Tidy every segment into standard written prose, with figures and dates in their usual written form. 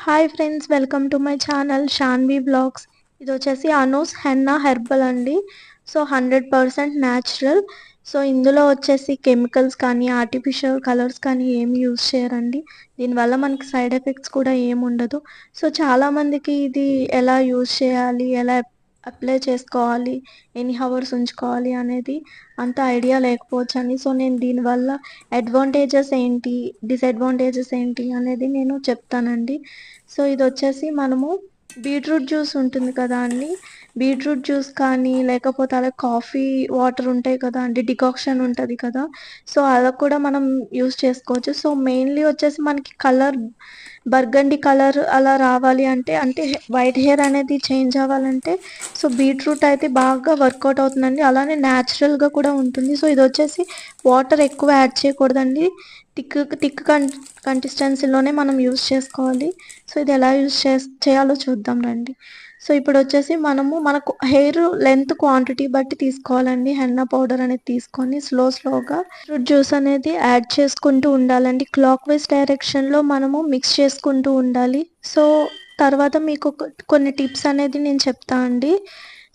Hi friends, welcome to my channel Shanvi blogs. ఇది వచ్చేసి Anu's henna herbal అండి. So 100% natural. సో ఇందులో వచ్చేసి కెమికల్స్ కానీ ఆర్టిఫిషియల్ కలర్స్ కానీ ఏమి యూజ్ చేయరండి. దీనివల్ల మనకి సైడ్ ఎఫెక్ట్స్ కూడా ఏమి ఉండదు. సో చాలామందికి ఇది ఎలా యూజ్ చేయాలి, ఎలా అప్లై చేసుకోవాలి, ఎన్ని హవర్స్ ఉంచుకోవాలి అనేది అంత ఐడియా లేకపోవచ్చండి. సో నేను దీనివల్ల అడ్వాంటేజెస్ ఏంటి, డిసడ్వాంటేజెస్ ఏంటి అనేది నేను చెప్తానండి. సో ఇది వచ్చేసి మనము బీట్రూట్ జ్యూస్ ఉంటుంది కదా అండి, బీట్రూట్ జ్యూస్ కానీ లేకపోతే అలా కాఫీ వాటర్ ఉంటాయి కదా అండి, డికాక్షన్ ఉంటుంది కదా, సో అలా కూడా మనం యూస్ చేసుకోవచ్చు. సో మెయిన్లీ వచ్చేసి మనకి కలర్ బర్గండి కలర్ అలా రావాలి అంటే అంటే వైట్ హెయిర్ అనేది చేంజ్ అవ్వాలంటే సో బీట్రూట్ అయితే బాగా వర్కౌట్ అవుతుందండి. అలానే న్యాచురల్గా కూడా ఉంటుంది. సో ఇది వచ్చేసి వాటర్ ఎక్కువ యాడ్ చేయకూడదండి, థిక్ థిక్ కన్సిస్టెన్సీలోనే మనం యూస్ చేసుకోవాలి. సో ఇది ఎలా యూస్ చేయాలో చూద్దాం రండి. సో ఇప్పుడు వచ్చేసి మనకు హెయిర్ లెంత్ క్వాంటిటీ బట్టి తీసుకోవాలండి. హెన్నా పౌడర్ అనేది తీసుకొని స్లోగా ఫ్రూట్ జ్యూస్ అనేది యాడ్ చేసుకుంటూ ఉండాలండి. క్లాక్ వైజ్ డైరెక్షన్లో మనము మిక్స్ చేసుకుంటూ ఉండాలి. సో తర్వాత మీకు కొన్ని టిప్స్ అనేది నేను చెప్తా అండి.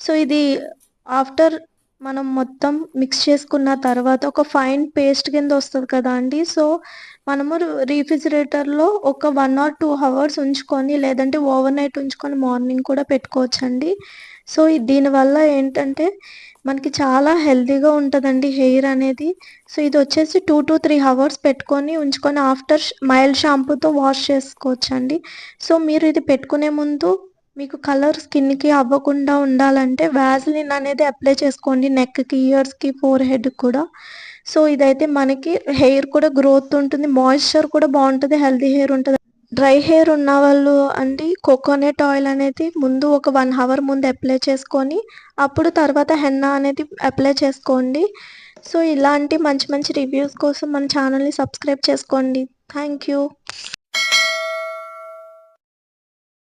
సో ఇది ఆఫ్టర్ మనం మొత్తం మిక్స్ చేసుకున్న తర్వాత ఒక ఫైన్ పేస్ట్ కింద వస్తుంది కదా అండి. సో మనము రీఫ్రిజిరేటర్లో ఒక 1 or 2 hours ఉంచుకొని, లేదంటే ఓవర్ నైట్ ఉంచుకొని మార్నింగ్ కూడా పెట్టుకోవచ్చండి. సో దీనివల్ల ఏంటంటే మనకి చాలా హెల్తీగా ఉంటుందండి హెయిర్ అనేది. సో ఇది వచ్చేసి 2 to 3 hours పెట్టుకొని ఉంచుకొని ఆఫ్టర్ మైల్డ్ షాంపూతో వాష్ చేసుకోవచ్చండి. సో మీరు ఇది పెట్టుకునే ముందు మీకు కలర్ స్కిన్కి అవ్వకుండా ఉండాలంటే వ్యాజ్లిన్ అనేది అప్లై చేసుకోండి, నెక్కి, ఇయర్స్కి, ఫోర్ హెడ్ కూడా. సో ఇదైతే మనకి హెయిర్ కూడా గ్రోత్ ఉంటుంది, మాయిశ్చర్ కూడా బాగుంటుంది, హెల్తీ హెయిర్ ఉంటుంది. డ్రై హెయిర్ ఉన్న వాళ్ళు అండి కోకోనట్ ఆయిల్ అనేది ముందు ఒక 1 hour ముందు అప్లై చేసుకొని అప్పుడు తర్వాత హెన్నా అనేది అప్లై చేసుకోండి. సో ఇలాంటి మంచి మంచి రివ్యూస్ కోసం మన ఛానల్ని సబ్స్క్రైబ్ చేసుకోండి. Thank you.